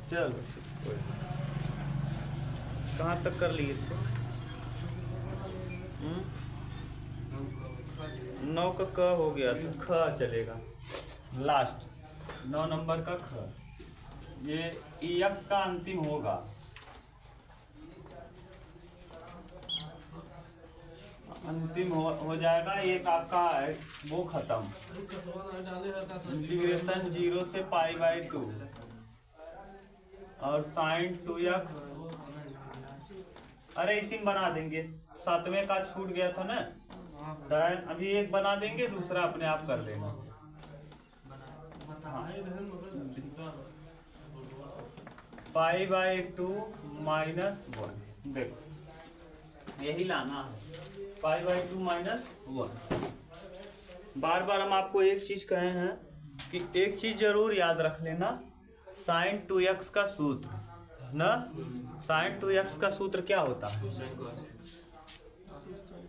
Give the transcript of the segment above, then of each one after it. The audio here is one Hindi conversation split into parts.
चलो कहाँ तक कर लिए थे? 9 का क हो गया तो ख चलेगा लास्ट। 9 नंबर का ख, ये एक्स का अंतिम होगा। अंतिम हो जाएगा एक आपका है वो खत्म। इंटीग्रेशन 0 से π/2 और साइन 2x। अरे इसी में बना देंगे, 7वें का छूट गया था ना, tan अभी एक बना देंगे, दूसरा अपने आप कर लेना। π/2 -1, देखो यही लाना है, π/2 -1। बार बार हम आपको एक चीज कहे हैं कि एक चीज जरूर याद रख लेना, साइन 2x का सूत्र ना, साइन 2x का सूत्र क्या होता है?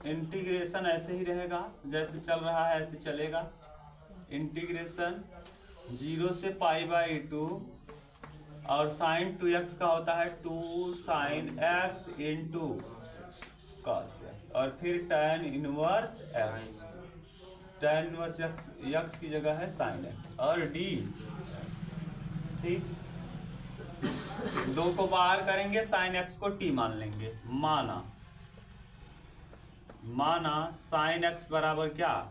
इंटीग्रेशन ऐसे ही रहेगा, जैसे चल रहा है ऐसे चलेगा। इंटीग्रेशन 0 से π/2 और साइन 2x का होता है 2 sin x into cos x, और फिर tan inverse x। tan inverse x की जगह है sin x और d। ठीक, 2 को बाहर करेंगे, sin x को t मान लेंगे। माना sin x बराबर क्या?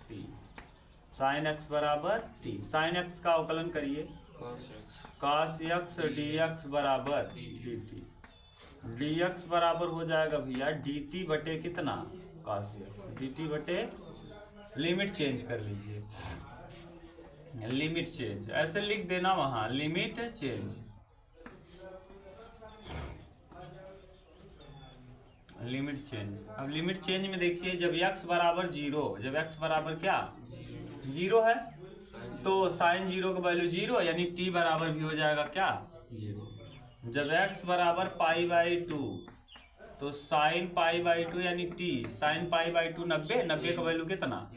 t। sin x बराबर t। sin x का अवकलन करिए, cos x dx बराबर dt। dx बराबर हो जाएगा भैया dt बटे कितना? cos x। dt बटे, लिमिट चेंज कर लीजिए, लिमिट चेंज ऐसे लिख देना वहां, लिमिट चेंज। लिमिट चेंज, अब लिमिट चेंज में देखिए, जब x बराबर 0, जब x बराबर क्या 0 है तो साइन 0 का वैल्यू 0, यानी t बराबर भी हो जाएगा क्या 0। जब x बराबर π/2 तो साइन π/2 यानी t, साइन π/2 90 का वैल्यू कितना?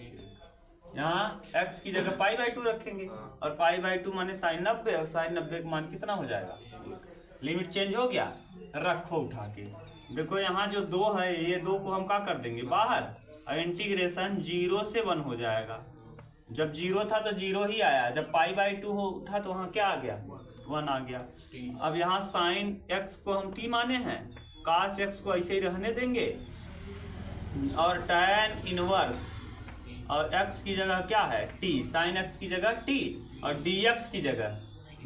यहाँ x की जगह π/2 रखेंगे और π/2 माने साइन 90, और साइन 90 का मान कितना हो जाएगा? लिमिट चेंज हो गया, रखो उठा के। देखो यहाँ जो 2 है, ये 2 को हम क्या कर देंगे बाहर, और इंटीग्रेशन 0 से 1 हो जाएगा। जब 0 था तो 0 ही आया, जब π/2 हो था तो वहाँ क्या आ गया? 1 आ गया। अब यहाँ साइन x को हम t माने हैं, cos x को ऐसे ही रहने देंगे, और tan इनवर्स और x की जगह क्या है t, साइन x की जगह t, और dx की जगह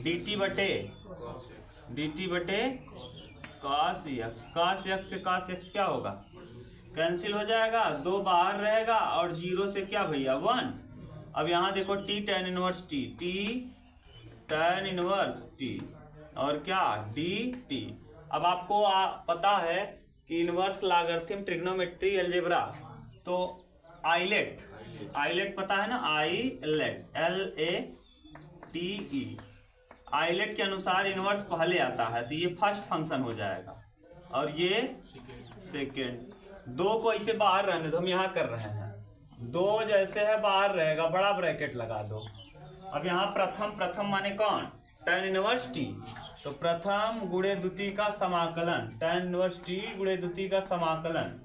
dt बटे cos x। cos x से cos x क्या होगा? कैंसिल हो जाएगा, 2 बाहर रहेगा, और 0 से क्या भैया 1। अब यहाँ देखो t tan inverse t, t tan inverse t, और क्या dt। अब आपको पता है कि इनवर्स लॉगरिथम ट्रिग्नोमेट्री अलजेब्रा, तो आइलेट पता है ना, आइलेट LATE, आइलेट के अनुसार इनवर्स पहले आता है, तो ये फर्स्ट फंक्शन हो जाएगा और ये सेकेंड। 2 को इसे बाहर रहने दो, हम यहाँ कर रहे हैं, 2 जैसे है बाहर रहेगा, बड़ा ब्रैकेट लगा दो। अब यहाँ प्रथम माने कौन? tan इनवर्स t, तो प्रथम गुणे द्वितीय का समाकलन, tan इनवर्स t गुणे द्वितीय का समाकलन,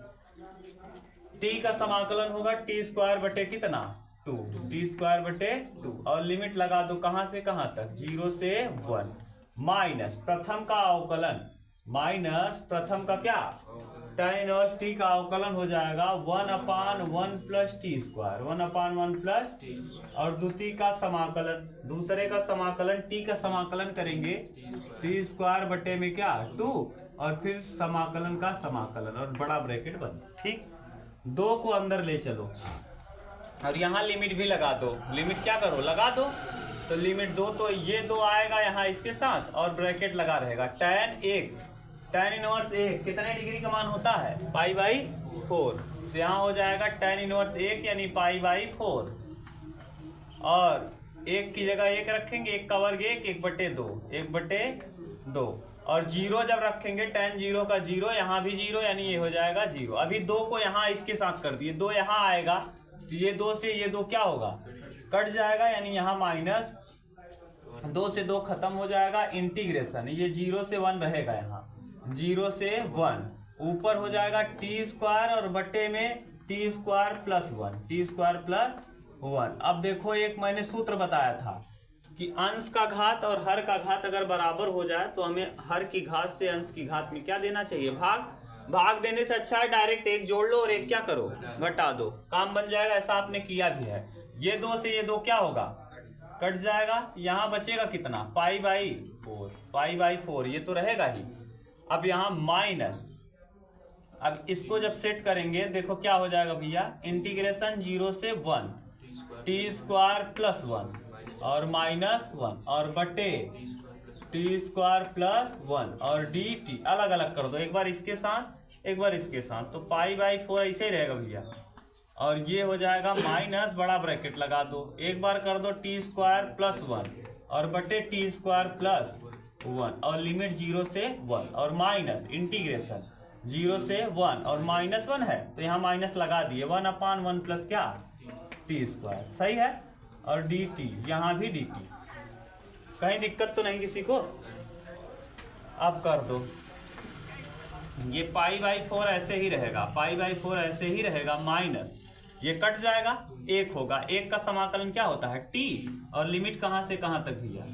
t का समाकलन होगा t² बटे कितना 2, t² बटे 2, और लिमिट लगा दो कहां से कहां तक 0 से 1, माइनस प्रथम का अवकलन, माइनस प्रथम का क्या tan इनवर्स t का अवकलन हो जाएगा 1/1 + t², 1/1 + और द्वितीय का समाकलन, दूसरे का समाकलन t का समाकलन करेंगे t² बटे में क्या 2, और फिर समाकलन का समाकलन, और बड़ा ब्रैकेट बंद। ठीक, 2 को अंदर ले चलो और यहाँ लिमिट भी लगा दो। लिमिट क्या करो लगा दो, तो लिमिट 2, तो ये 2 आएगा यहाँ इसके साथ, और ब्रैकेट लगा रहेगा tan इनवर्स 1 कितने डिग्री का मान होता है π/4, तो यहाँ हो जाएगा tan इनवर्स 1 यानी π/4, और 1 की जगह 1 रखेंगे, 1 का वर्ग 1/2, और 0 जब रखेंगे tan 0 का 0, यहाँ भी 0 यानी ये हो जाएगा 0। अभी 2 को यहाँ इसके साथ कर दिए, 2 यहाँ आएगा तो ये 2 से ये 2 क्या होगा कट जाएगा, यानी यहाँ 2 से 2 खत्म हो जाएगा, इंटीग्रेशन ये 0 से 1 रहेगा, यहाँ 0 से 1 ऊपर हो जाएगा टी स्क्वायर और बट्टे में T square plus 1, T square plus 1। अब देखो एक मैंने सूत्र बताया था कि अंश का घात और हर का घात अगर बराबर हो जाए तो हमें हर की घात से अंश की घात में क्या देना चाहिए, भाग। भाग देने से अच्छा है डायरेक्ट एक जोड़ लो और एक क्या करो, घटा दो, काम बन जाएगा। ऐसा आपने किया भी है। ये 2 से ये 2 क्या होगा, कट जाएगा। यहाँ बचेगा कितना, पाई बाई 4, पाई बाई 4 ये तो रहेगा ही। अब यहाँ माइनस, अब इसको जब सेट करेंगे देखो क्या हो जाएगा भैया, इंटीग्रेशन 0 से 1 टी स्क्वायर प्लस 1 और माइनस 1 और बटे टी स्क्वायर प्लस 1 और डी टी अलग अलग कर दो, एक बार इसके साथ एक बार इसके साथ, तो पाई बाई 4 ऐसे ही रहेगा भैया। और ये हो जाएगा माइनस, बड़ा ब्रैकेट लगा दो, एक बार कर दो टी स्क्वायर प्लस 1 और बटे टी स्क्वायर प्लस 1 और लिमिट 0 से 1 और माइनस इंटीग्रेशन 0 से 1 और माइनस 1 है तो यहाँ माइनस लगा दिए, 1/1 प्लस क्या टी स्क्वायर, सही है। और डी टी यहाँ भी डी टी, कहीं दिक्कत तो नहीं किसी को। अब कर दो, ये पाई बाई 4 ऐसे ही रहेगा, पाई बाई 4 ऐसे ही रहेगा, माइनस ये कट जाएगा, 1 होगा, 1 का समाकलन क्या होता है टी, और लिमिट कहाँ से कहाँ तक भैया,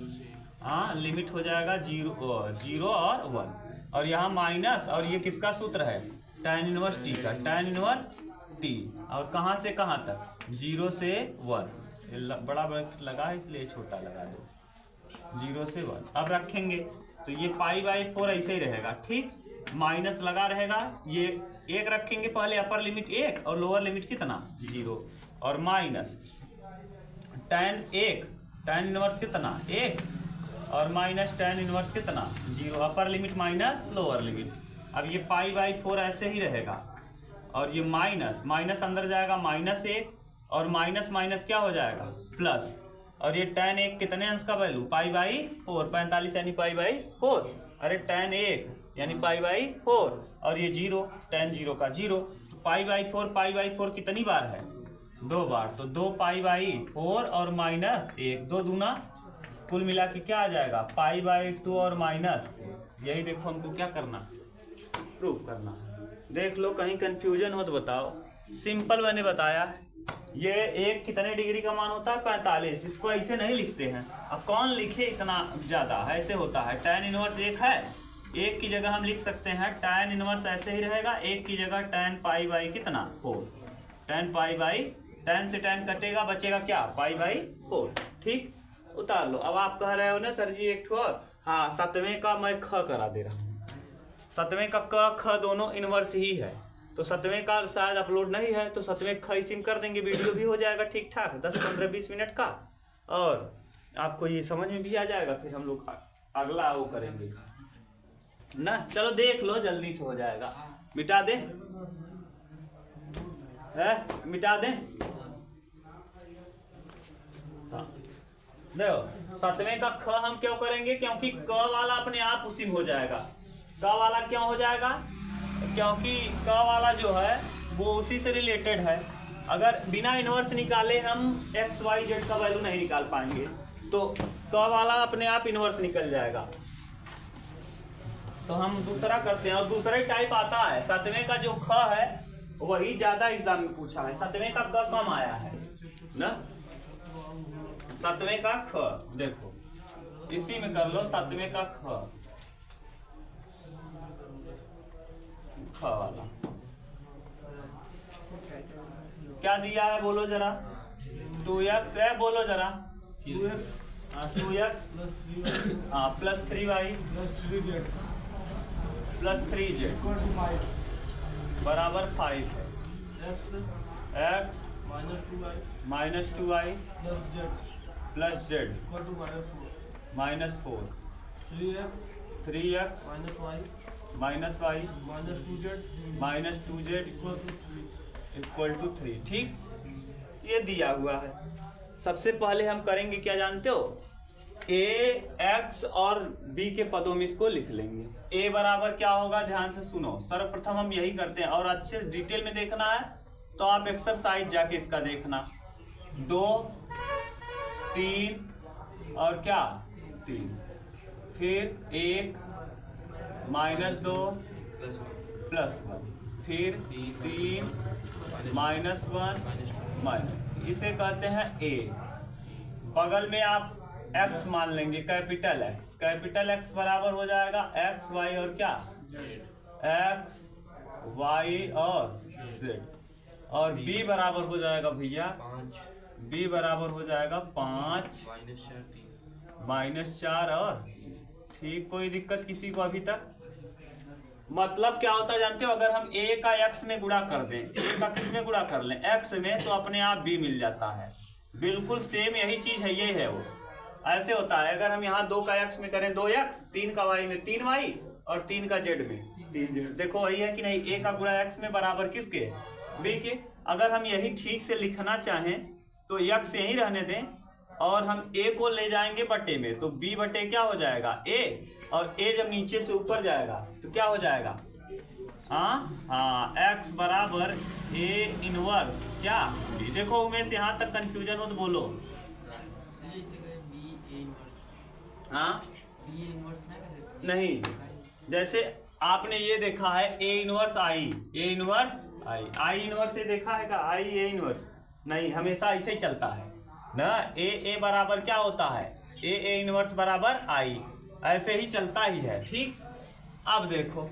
हाँ लिमिट हो जाएगा 0 और 1 और यहाँ माइनस, और ये किसका सूत्र है, tan इनवर्स टी का, tan इनवर्स टी, और कहाँ से कहाँ तक 0 से 1, बड़ा लगा है इसलिए छोटा लगा दो, 0 से 1। अब रखेंगे तो ये पाई बाई 4 ऐसे ही रहेगा, ठीक, माइनस लगा रहेगा, ये 1 रखेंगे पहले, अपर लिमिट 1 और लोअर लिमिट कितना 0 और माइनस tan 1, tan इनवर्स कितना 1 और माइनस tan इनवर्स कितना 0, upper limit minus lower limit. अब ये पाई बाई 4 ऐसे ही रहेगा और ये माइनस माइनस अंदर जाएगा, -1 और माइनस माइनस क्या हो जाएगा प्लस, और ये tan 1 कितने अंश का वैल्यू, पाई बाई 4, 45 यानी पाई बाई 4, अरे tan 1 यानी पाई बाई 4 और ये 0, tan 0 का 0, तो पाई बाई 4 कितनी बार है 2 बार, तो 2 पाई बाई 4 और -1, 2 दूना, कुल मिला के क्या आ जाएगा पाई बाई 2 और माइनस, यही देखो हमको क्या करना, प्रूव करना। देख लो कहीं कंफ्यूजन हो तो बताओ, सिंपल मैंने बताया है। ये 1 कितने डिग्री का मान होता है 45, इसको ऐसे नहीं लिखते हैं, अब कौन लिखे इतना ज़्यादा, ऐसे होता है। tan इनवर्स 1 है, 1 की जगह हम लिख सकते हैं tan इनवर्स ऐसे ही रहेगा, 1 की जगह tan पाई बाई कितना 4, tan पाई बाई, tan से tan कटेगा, बचेगा क्या पाई बाई 4, ठीक, उतार लो। अब आप कह रहे हो ना सर जी एक ठो, हाँ 7वें का मैं ख करा दे रहा हूँ, 7वें का क ख दोनों इनवर्स ही है, तो 7वें का शायद अपलोड नहीं है तो 7वें ख इसी में कर देंगे, वीडियो भी हो जाएगा ठीक ठाक 10, 15, 20 मिनट का, और आपको ये समझ में भी आ जाएगा, फिर हम लोग अगला वो करेंगे ना। चलो देख लो जल्दी से हो जाएगा, मिटा दे है, मिटा दे, हाँ देखो 7वें का ख हम क्यों करेंगे, क्योंकि क वाला अपने आप उसी में हो जाएगा, क वाला क्यों हो जाएगा, क्योंकि क वाला जो है वो उसी से रिलेटेड है। अगर बिना इनवर्स निकाले हम एक्स वाई जेड का वैल्यू नहीं निकाल पाएंगे, तो क वाला अपने आप इनवर्स निकल जाएगा। तो हम दूसरा करते हैं, और दूसरा ही टाइप आता है, 7वें का जो ख है वही ज्यादा एग्जाम में पूछा है, 7वें का क कम आया है ना, 7वें का ख देखो इसी में कर लो, 7वें का ख वाला क्या दिया है बोलो जरा, 2x है, बोलो जरा 2x हाँ प्लस 3y प्लस 3z बराबर 5 है, x minus 2y plus z -4, 3x minus y minus 2z equal to 3, ठीक, ये दिया हुआ है। सबसे पहले हम करेंगे क्या जानते हो, a x और b के पदों में इसको लिख लेंगे। a बराबर क्या होगा, ध्यान से सुनो, सर्वप्रथम हम यही करते हैं, और अच्छे डिटेल में देखना है तो आप एक्सरसाइज जाके इसका देखना, 2, 3 और क्या 3, फिर 1 -2 +1, फिर 3 -1 इसे कहते हैं a। बगल में आप x मान लेंगे, कैपिटल X बराबर हो जाएगा x y और क्या x y और z, और b बराबर हो जाएगा भैया b बराबर हो जाएगा 5 -4 और ठीक। कोई दिक्कत किसी को अभी तक? मतलब क्या होता है जानते हो, अगर हम a का x में गुणा कर दें, a का किस में गुणा कर लें x में, तो अपने आप b मिल जाता है। बिल्कुल सेम यही चीज है, ये है वो। ऐसे होता है, अगर हम यहाँ 2 का x में करें 2x, 3 का y में 3y और 3 का z में 3z। देखो वही है कि नहीं, a का गुणा x में बराबर किसके b के। अगर हम यही ठीक से लिखना चाहें तो x यही रहने दें और हम a को ले जाएंगे बटे में, तो b बटे क्या हो जाएगा a, और a जब नीचे से ऊपर जाएगा तो क्या हो जाएगा हाँ x बराबर a इनवर्स क्या b। देखो उमेश यहाँ तक कंफ्यूजन हो तो बोलो। हाँ नहीं, जैसे आपने ये देखा है a इनवर्स आई इनवर्स ये देखा है का आई a इनवर्स नहीं, हमेशा ऐसे ही चलता है ना। a बराबर क्या होता है a इनवर्स बराबर आई, ऐसे ही चलता ही है। ठीक, अब देखो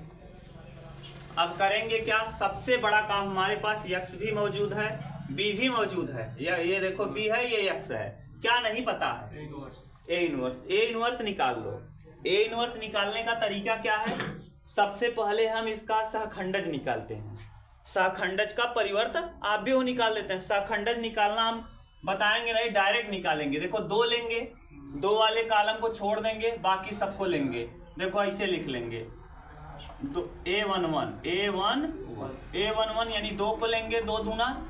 अब करेंगे क्या, सबसे बड़ा काम हमारे पास x भी मौजूद है b भी मौजूद है, ये देखो b है ये x है, क्या नहीं पता है a इनवर्स निकाल लो। a इनवर्स निकालने का तरीका क्या है, सबसे पहले हम इसका सहखंडज निकालते हैं। सहखंडज का परिवर्त आप भी वो निकाल देते हैं। सहखंडज निकालना हम बताएंगे नहीं, डायरेक्ट निकालेंगे। देखो 2 लेंगे, 2 वाले कॉलम को छोड़ देंगे, बाकी सबको लेंगे। देखो ऐसे लिख लेंगे तो a11 यानी 2 को लेंगे, 2 दूना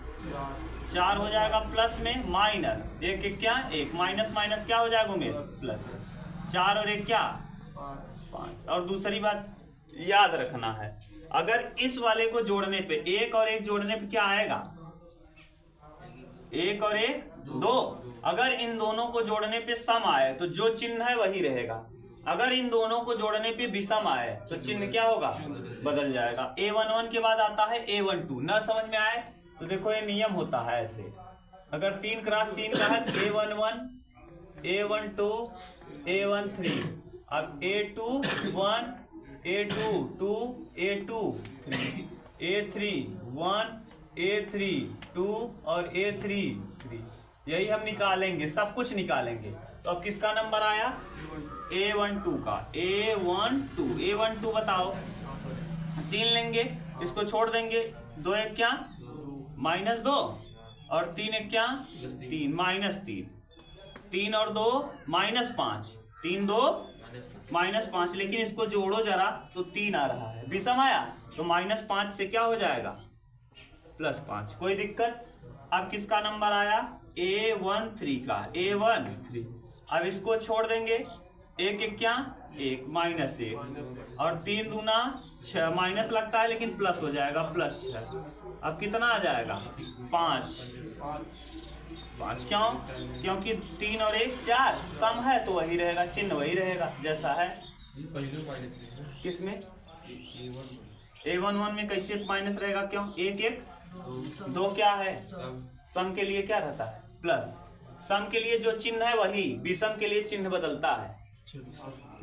4 हो जाएगा, प्लस में माइनस 1 क्या 1 माइनस क्या हो जाएगा उमेश प्लस 4 और 1 क्या 5। और दूसरी बात याद रखना है, अगर इस वाले को जोड़ने पे 1 और 1 जोड़ने पे क्या आएगा 1 और 1 2। अगर इन दोनों को जोड़ने पे सम आए तो जो चिन्ह है वही रहेगा, अगर इन दोनों को जोड़ने पे विषम आए तो चिन्ह क्या होगा बदल जाएगा। a11 के बाद आता है a12। न समझ में आए तो देखो ये नियम होता है ऐसे, अगर 3 क्रॉस 3 का है a11 a12 a13, अब a21 a22 a23 a31 a32 और a33, यही हम निकालेंगे, सब कुछ निकालेंगे। तो अब किसका नंबर आया a12 का, a12 बताओ। 3 लेंगे, इसको छोड़ देंगे, 2 1 क्या -2 और 3 1 क्या 3 -3, 3 और 2 -5, 3 2 -5। लेकिन इसको जोड़ो जरा तो 3 आ रहा है, विषम आया तो -5 से क्या हो जाएगा +5। कोई दिक्कत? अब किसका नंबर आया a13 का, a13। अब इसको छोड़ देंगे, 1 1 क्या 1 -1 और 3 दूना 6, माइनस लगता है लेकिन प्लस हो जाएगा +6। अब कितना आ जाएगा 5 क्यों? क्योंकि 3 और 1 4, सम है तो वही रहेगा, चिन्ह वही रहेगा जैसा है। किसमें a11 में कैसे माइनस रहेगा, क्यों 1 1 2 क्या है, सम के लिए क्या रहता है प्लस, सम के लिए जो चिन्ह है वही, विषम के लिए चिन्ह बदलता है,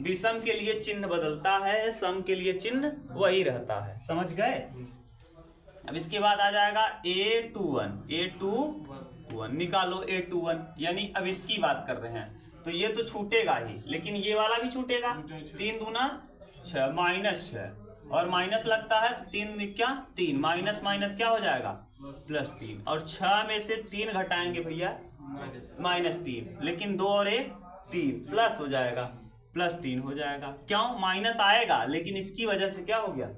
विषम के लिए चिन्ह बदलता है, सम के लिए चिन्ह वही रहता है। समझ गए? अब इसके बाद आ जाएगा a21 निकालो a21, यानी अब इसकी बात कर रहे हैं तो ये तो छूटेगा ही, लेकिन ये वाला भी छूटेगा। 3 दूना 6 -6 और माइनस लगता है तो 3 क्या 3, माइनस क्या हो जाएगा +3, और 6 में से 3 घटाएंगे भैया -3, लेकिन 2 और 1 3 प्लस हो जाएगा +3 हो जाएगा। क्यों माइनस आएगा, लेकिन इसकी वजह से क्या हो गया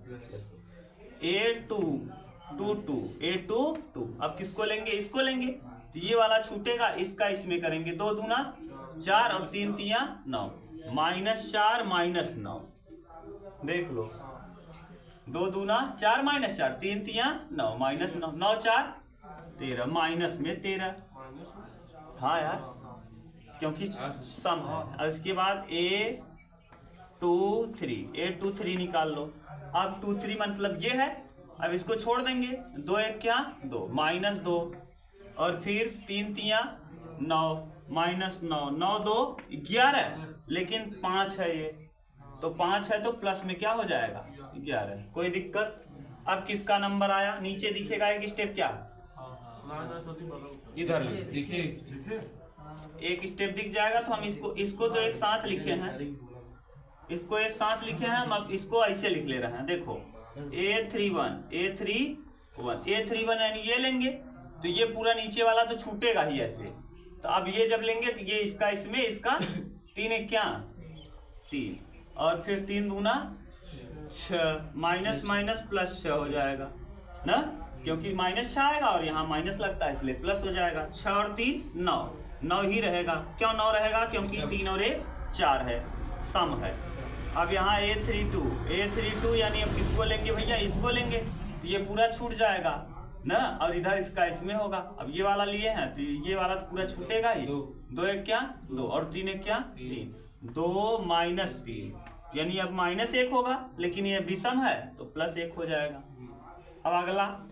a22। अब किसको लेंगे, इसको लेंगे, तो ये वाला छूटेगा, इसका इसमें करेंगे, 2 दूना 4 और 3 3 9, -4 -9। देख लो 2 दूना 4 -4, 3 3 9, -9 9 4 13, माइनस में 13। हाँ यार क्योंकि सम है। और इसके बाद A23 निकाल लो। अब 23 मतलब ये है, अब इसको छोड़ देंगे, 2 1 क्या 2 -2 और फिर 3 3 9 -9 9 2 11, लेकिन 5 है ये, तो 5 है तो प्लस में क्या हो जाएगा 11। कोई दिक्कत? अब किसका नंबर आया नीचे दिखेगा एक स्टेप, क्या इधर लिखे एक स्टेप दिख जाएगा। तो हम इसको तो एक साथ लिखे हैं, इसको एक साथ लिखे हैं, हम अब इसको ऐसे लिख ले रहे हैं। देखो A31 यानी ये लेंगे तो ये पूरा नीचे वाला तो छूटेगा ही ऐसे। तो अब ये जब लेंगे तो ये इसका इसमें, इसका 3 1 क्या 3 और फिर 3 दूना 6 माइनस माइनस प्लस 6 हो जाएगा ना, क्योंकि माइनस 6 आएगा और यहाँ माइनस लगता है इसलिए प्लस हो जाएगा। 6 और 3 9 ही रहेगा। क्यों 9 रहेगा? क्योंकि 3 और 1 4 है, सम है। अब यहाँ A32 यानी अब किसको लेंगे भैया? इसको लेंगे तो ये पूरा छूट जाएगा ना, और इधर इसका इसमें होगा। अब ये वाला लिए हैं तो ये वाला तो पूरा छूटेगा ही। 2 1 क्या 2 और 3 1 क्या 3, 2 -3 यानी अब -1 होगा, लेकिन ये विषम है तो +1 हो जाएगा। अब अगला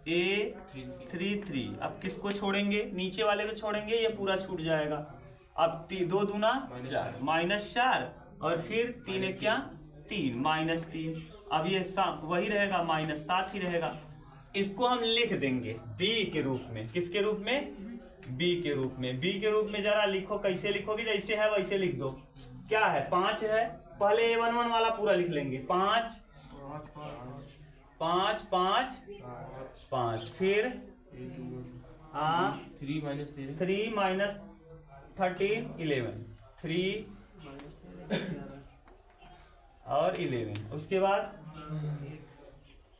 A33, अब किसको छोड़ेंगे? नीचे वाले को छोड़ेंगे, ये पूरा छूट जाएगा। अब 2 दूना 4 -4 और फिर 3 1 क्या 3 -3, अब ये वही रहेगा -7 ही रहेगा। इसको हम लिख देंगे B के रूप में। किसके रूप में? B के रूप में। B के रूप में जरा लिखो, कैसे लिखोगे? जैसे है वैसे लिख दो। क्या है? 5 है, पहले A11 वाला पूरा लिख लेंगे, 5 5 5 5, फिर 3 -13 11, 3 और 11, उसके बाद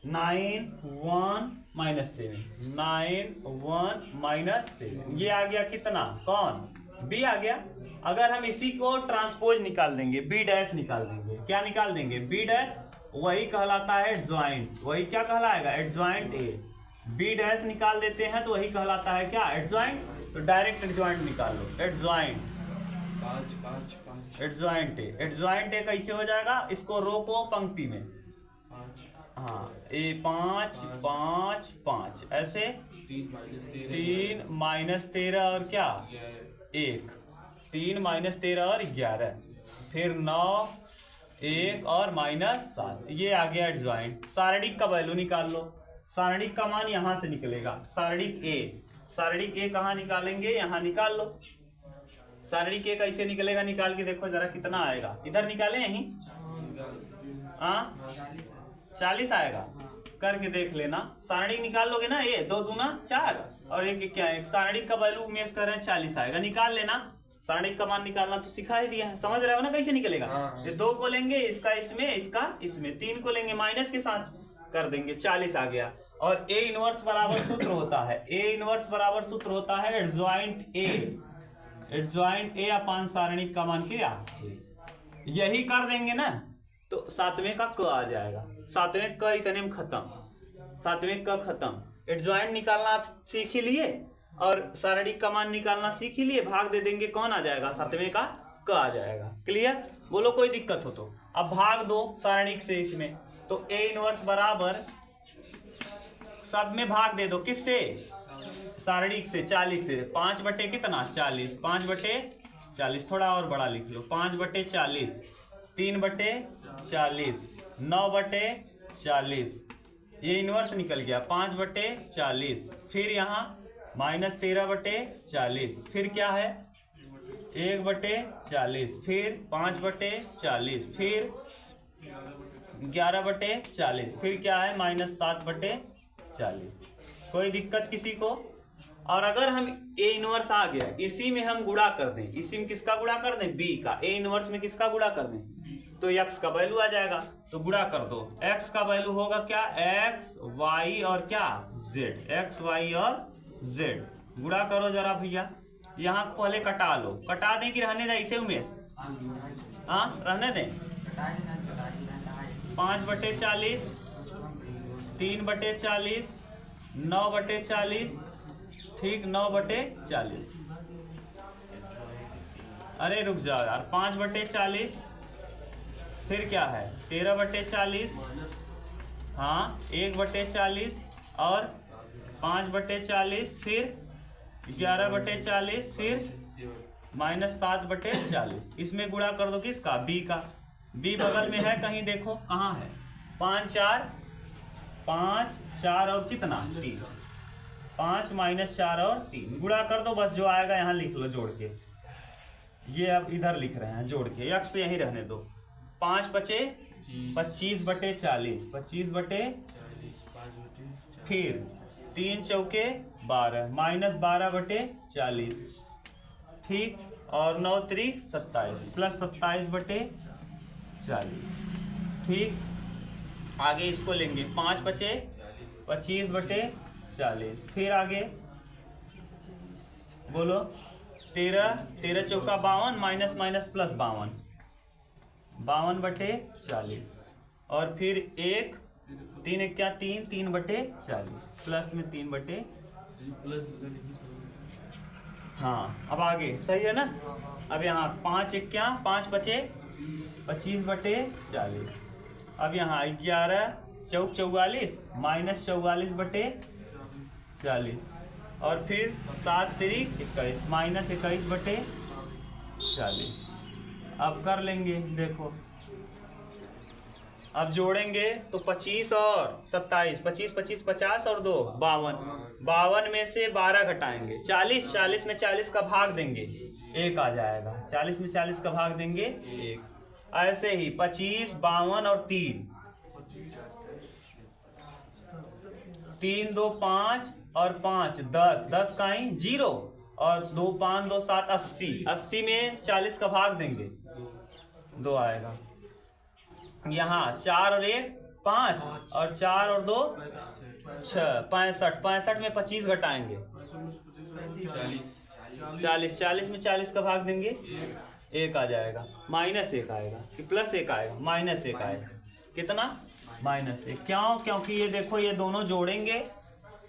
9 1 -7, 9 1 -6, ये आ गया कितना? कौन? B आ गया। अगर हम इसी को ट्रांसपोज निकाल देंगे, B' निकाल देंगे, क्या निकाल देंगे? B', वही कहलाता है एडजॉइंट। वही क्या कहलाएगा? Adjoint A। B' निकाल देते हैं तो वही कहलाता है क्या? एडजॉइंट। तो डायरेक्ट एडजॉइंट निकाल लो, एडजॉइंट एडजॉइंट A कैसे हो जाएगा? इसको रोको पंक्ति में, हाँ A5 5 5 ऐसे, 3 -13 और क्या 1, 3 -13 और 11, फिर 9 1 और -7, ये आ गया एडजॉइंट। सारणिक का वैल्यू निकाल लो। सारणिक का मान यहाँ से निकलेगा, सारणिक A कहाँ निकालेंगे? यहाँ निकाल लो। सारणिक A कैसे निकलेगा? निकाल के देखो जरा कितना आएगा। इधर निकाले यहीं 40 आएगा, करके देख लेना। सारणिक निकाल लोगे ना, ये 2 दूना 4 और 1 क्या है, सारणिक का वैल्यू उमेश कर रहे हैं 40 आएगा, निकाल लेना। सारणिक का मान निकालना तो सिखा ही दिया है, समझ रहे हो ना कैसे निकलेगा? ये 2 को लेंगे, इसका इसमें, इसका इसमें, 3 को लेंगे माइनस के साथ कर देंगे, 40 आ गया। और A इनवर्स बराबर सूत्र होता है, A इनवर्स बराबर सूत्र होता है एडजॉइंट A अपान सारणिक का मान क्या? यही कर देंगे ना तो 7वें का क आ जाएगा। 7वें क इतने में खत्म, 7वें क खत्म। एडजॉइंट निकालना आप सीख ही लिए और सारणिक का मान निकालना सीख ही लिए, भाग दे देंगे, कौन आ जाएगा? 7वें का क आ जाएगा। क्लियर? बोलो कोई दिक्कत हो तो। अब भाग दो सारणिक से इसमें, तो A इनवर्स बराबर सब में भाग दे दो, किससे? सारणिक से, 40 से। 5 बटे कितना? 40, 5 बटे 40, थोड़ा और बड़ा लिख लो, 5 बटे 40, 3 बटे 40, 9 बटे 40, ये इनवर्स निकल गया, 5 बटे 40, फिर यहाँ -13 बटे 40, फिर क्या है 1 बटे 40, फिर 5 बटे 40, फिर 11 बटे 40, फिर क्या है -7 बटे 40। कोई दिक्कत किसी को? और अगर हम A इनवर्स आ गया, इसी में हम गुणा कर दें, इसी में किसका गुणा कर दें? B का। A इनवर्स में किसका गुणा कर दें? तो x का वैल्यू आ जाएगा, तो गुणा कर दो। x का वैल्यू होगा क्या? x y और क्या z, x y और z। गुणा करो जरा भैया, यहाँ पहले कटा लो, कटा दें कि रहने दें ऐसे उमेश? हाँ रहने दें। 5 बटे 40, 3 बटे 40, 9 बटे 40, ठीक 9 बटे 40, अरे रुक जाओ यार, 5/40 फिर क्या है 13/40, हाँ 1/40 और 5/40 फिर 11/40 फिर -7/40। इसमें गुणा कर दो किसका, बी का। बी बगल में है कहीं, देखो कहाँ है, 5 4 और कितना 3, 5 - 4 और 3 गुणा कर दो, बस जो आएगा यहाँ लिख लो जोड़ के। ये अब इधर लिख रहे हैं जोड़ के, यक्स यहीं रहने दो। 5 पचे 25/40, 25 फिर 3 चौके 12 -12/40, ठीक, और 9 त्रिक 27 प्लस 27/40, ठीक। आगे इसको लेंगे 5 पचे 25/40, फिर आगे बोलो 13 चौका 52 माइनस माइनस प्लस 52, 52/40, और फिर 1 3 1 क्या 3 3/40 प्लस में 3/, हाँ अब आगे सही है ना। अब यहाँ 5 1 क्या 5 पचे 25/40, अब यहाँ 11 चौक 44 माइनस 44/40, और फिर 7 3 21 माइनस 21/40। अब कर लेंगे, देखो अब जोड़ेंगे तो 25 और 27, 25 25 50 और 2 52, 52 में से 12 घटाएंगे 40, 40 में 40 का भाग देंगे 1 आ जाएगा, 40 में 40 का भाग देंगे 1। ऐसे ही 25 52 और 3 3 2 5 और 5 10, 10 का ही 0, और 2 5 2 7 80, 80 में 40 का भाग देंगे 2 आएगा। यहाँ 4 और 1 5 और 4 और 2 6, 65, 65 में 25 घटाएंगे 40, 40 में 40 का भाग देंगे 1 आ जाएगा, -1 आएगा कि +1 आएगा, -1 आएगा, कितना -1। क्यों, क्योंकि ये देखो ये दोनों जोड़ेंगे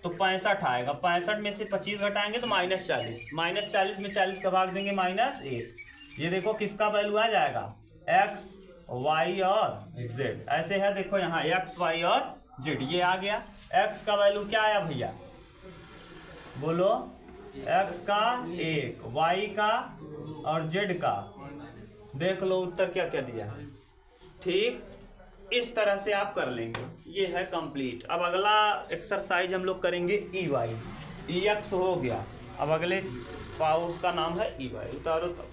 तो 65 आएगा, 65 में से 25 घटाएंगे तो -40, -40 में 40 का भाग देंगे -1। ये देखो किसका वैल्यू आ जाएगा, x y और z। ऐसे है देखो यहाँ x y और z, ये आ गया। x का वैल्यू क्या आया भैया, बोलो, x का 1, y का और z का, देख लो उत्तर क्या क्या दिया है, ठीक। इस तरह से आप कर लेंगे, ये है कंप्लीट। अब अगला एक्सरसाइज हम लोग करेंगे EY, EX हो गया, अब अगले पाव उसका नाम है EY, उतारो तब।